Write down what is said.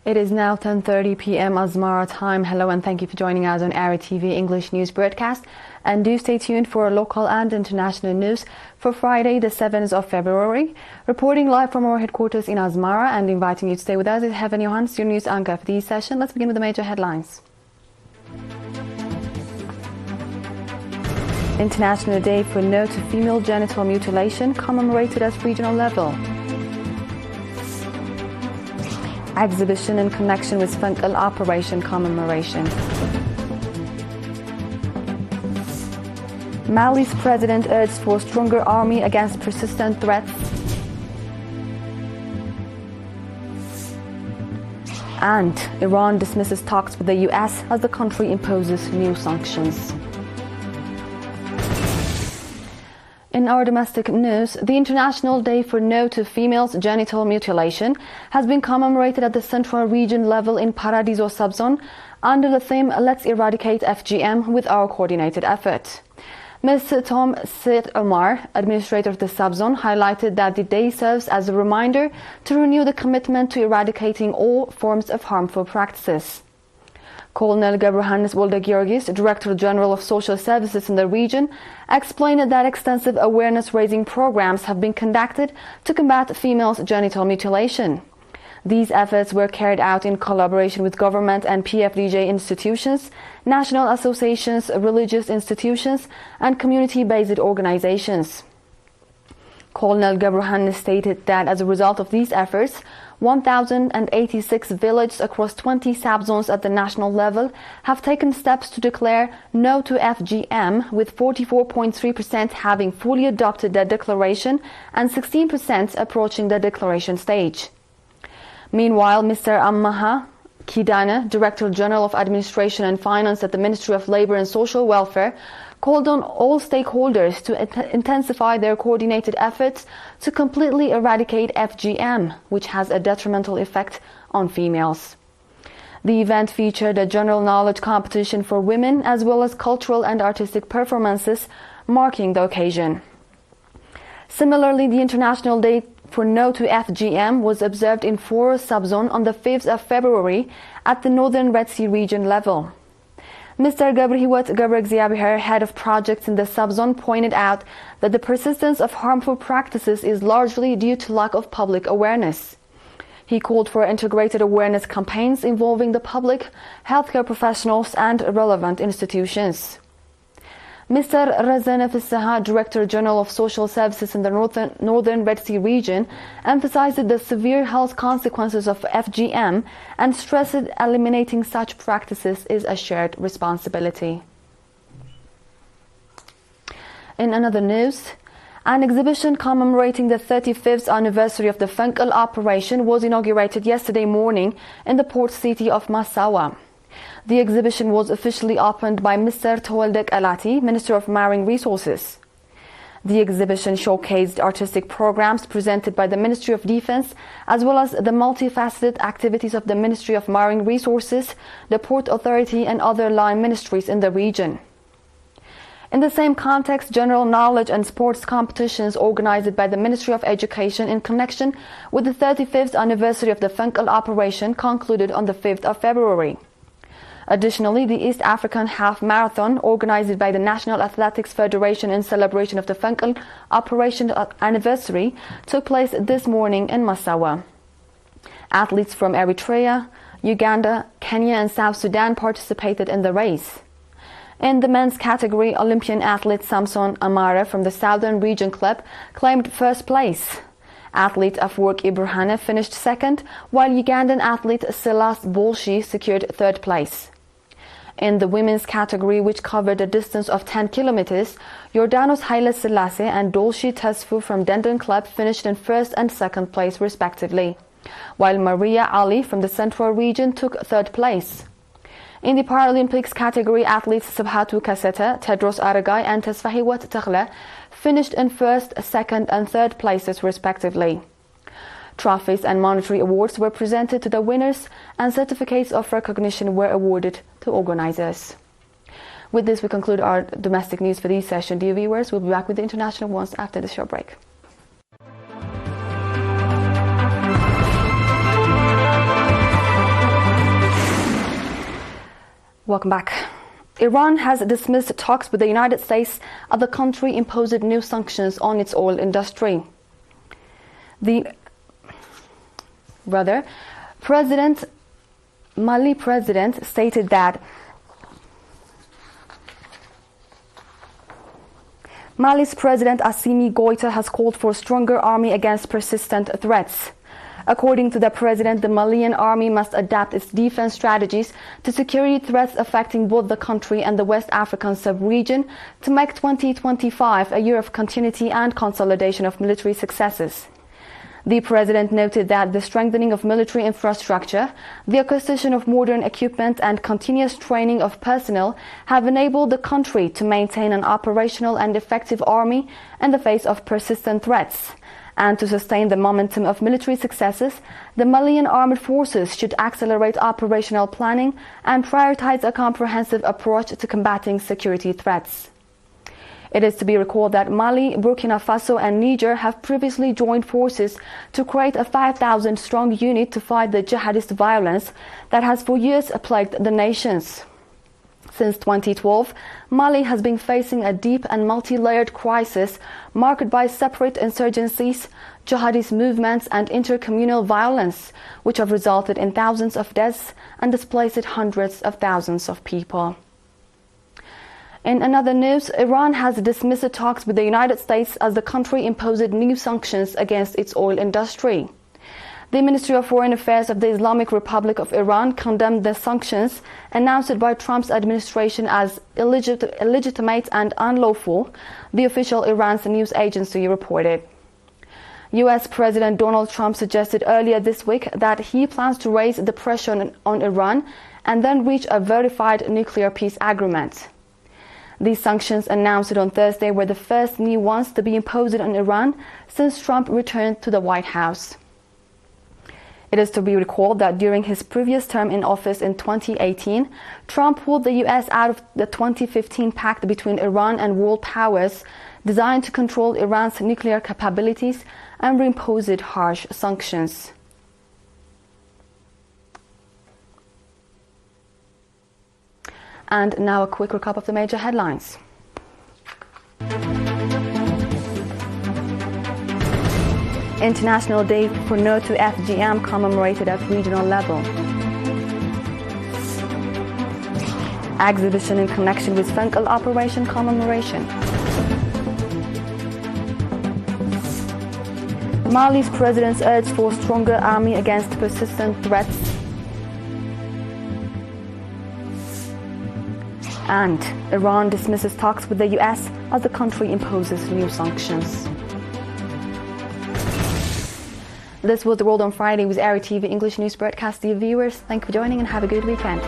It is now 10:30 p.m. Asmara time. Hello and thank you for joining us on ERi-TV English News Broadcast. And do stay tuned for local and international news for Friday, the 7th of February. Reporting live from our headquarters in Asmara and inviting you to stay with us is Heaven Johans, your news anchor for this session. Let's begin with the major headlines. International Day for No to Female Genital Mutilation commemorated at regional level. Exhibition in connection with Funkal Operation commemoration. Mali's president urged for stronger army against persistent threats. And Iran dismisses talks with the US as the country imposes new sanctions. In our domestic news, the International Day for No to Females Genital Mutilation has been commemorated at the Central Region level in Paradiso subzone under the theme Let's Eradicate FGM with Our Coordinated Effort. Ms. Tom Said Omar, administrator of the subzone, highlighted that the day serves as a reminder to renew the commitment to eradicating all forms of harmful practices. Colonel Gabrihannes Wolde-Georgis, Director General of Social Services in the region, explained that extensive awareness-raising programs have been conducted to combat females' genital mutilation. These efforts were carried out in collaboration with government and PFDJ institutions, national associations, religious institutions, and community-based organizations. Colonel Gabrihannes stated that as a result of these efforts, 1,086 villages across 20 subzones at the national level have taken steps to declare no to FGM, with 44.3% having fully adopted the declaration and 16% approaching the declaration stage. Meanwhile, Mr. Ammaha Kidane, Director General of Administration and Finance at the Ministry of Labour and Social Welfare, called on all stakeholders to intensify their coordinated efforts to completely eradicate FGM, which has a detrimental effect on females. The event featured a general knowledge competition for women as well as cultural and artistic performances marking the occasion. Similarly, the International Day for No to FGM was observed in Foro subzone on the 5th of February at the Northern Red Sea region level. Mr. Gabrihiwat Gabriexhiabihar, head of projects in the subzone, pointed out that the persistence of harmful practices is largely due to lack of public awareness. He called for integrated awareness campaigns involving the public, healthcare professionals, and relevant institutions. Mr. Razan Fissaha, Director General of Social Services in the Northern Red Sea region, emphasized the severe health consequences of FGM and stressed eliminating such practices is a shared responsibility. In another news, an exhibition commemorating the 35th anniversary of the Funkal operation was inaugurated yesterday morning in the port city of Massawa. The exhibition was officially opened by Mr. Tawaldek Alati, Minister of Marine Resources. The exhibition showcased artistic programs presented by the Ministry of Defense, as well as the multifaceted activities of the Ministry of Marine Resources, the Port Authority, and other line ministries in the region. In the same context, general knowledge and sports competitions organized by the Ministry of Education in connection with the 35th anniversary of the Funkal operation concluded on the 5th of February. Additionally, the East African Half Marathon, organized by the National Athletics Federation in celebration of the Funkal operation anniversary, took place this morning in Massawa. Athletes from Eritrea, Uganda, Kenya, and South Sudan participated in the race. In the men's category, Olympian athlete Samson Amara from the Southern Region Club claimed first place. Athlete Afwork Ibrahane finished second, while Ugandan athlete Silas Bolshi secured third place. In the women's category, which covered a distance of 10 kilometers, Jordanos Haile Selassie and Dolshi Tasfu from Dendon Club finished in first and second place respectively, while Maria Ali from the Central Region took third place. In the Paralympics category, athletes Sabhatu Kaseta, Tedros Aragai, and Tesfahiwat Taghla finished in first, second, and third places respectively. Trophies and monetary awards were presented to the winners, and certificates of recognition were awarded to organizers. With this, we conclude our domestic news for this session. Dear viewers, we'll be back with the international ones after the short break. Welcome back. Iran has dismissed talks with the United States as the country imposed new sanctions on its oil industry. Mali president stated that Mali's President Assimi Goïta has called for a stronger army against persistent threats. According to the president, the Malian army must adapt its defense strategies to security threats affecting both the country and the West African sub-region to make 2025 a year of continuity and consolidation of military successes. The president noted that the strengthening of military infrastructure, the acquisition of modern equipment and continuous training of personnel have enabled the country to maintain an operational and effective army in the face of persistent threats. And to sustain the momentum of military successes, the Malian armed forces should accelerate operational planning and prioritize a comprehensive approach to combating security threats. It is to be recalled that Mali, Burkina Faso and Niger have previously joined forces to create a 5,000-strong unit to fight the jihadist violence that has for years plagued the nations. Since 2012, Mali has been facing a deep and multi-layered crisis marked by separate insurgencies, jihadist movements and intercommunal violence, which have resulted in thousands of deaths and displaced hundreds of thousands of people. In another news, Iran has dismissed talks with the United States as the country imposed new sanctions against its oil industry. The Ministry of Foreign Affairs of the Islamic Republic of Iran condemned the sanctions announced by Trump's administration as illegitimate and unlawful, the official Iran's news agency reported. U.S. President Donald Trump suggested earlier this week that he plans to raise the pressure on Iran and then reach a verified nuclear peace agreement. These sanctions announced on Thursday were the first new ones to be imposed on Iran since Trump returned to the White House. It is to be recalled that during his previous term in office in 2018, Trump pulled the U.S. out of the 2015 pact between Iran and world powers designed to control Iran's nuclear capabilities and reimposed harsh sanctions. And now a quick recap of the major headlines. International Day for No to FGM commemorated at regional level. Exhibition in connection with Fenkel Operation commemoration. Mali's president urged for stronger army against persistent threats. And Iran dismisses talks with the US as the country imposes new sanctions. This was The World on Friday with ERi-TV English News Broadcast. Dear viewers, thank you for joining and have a good weekend.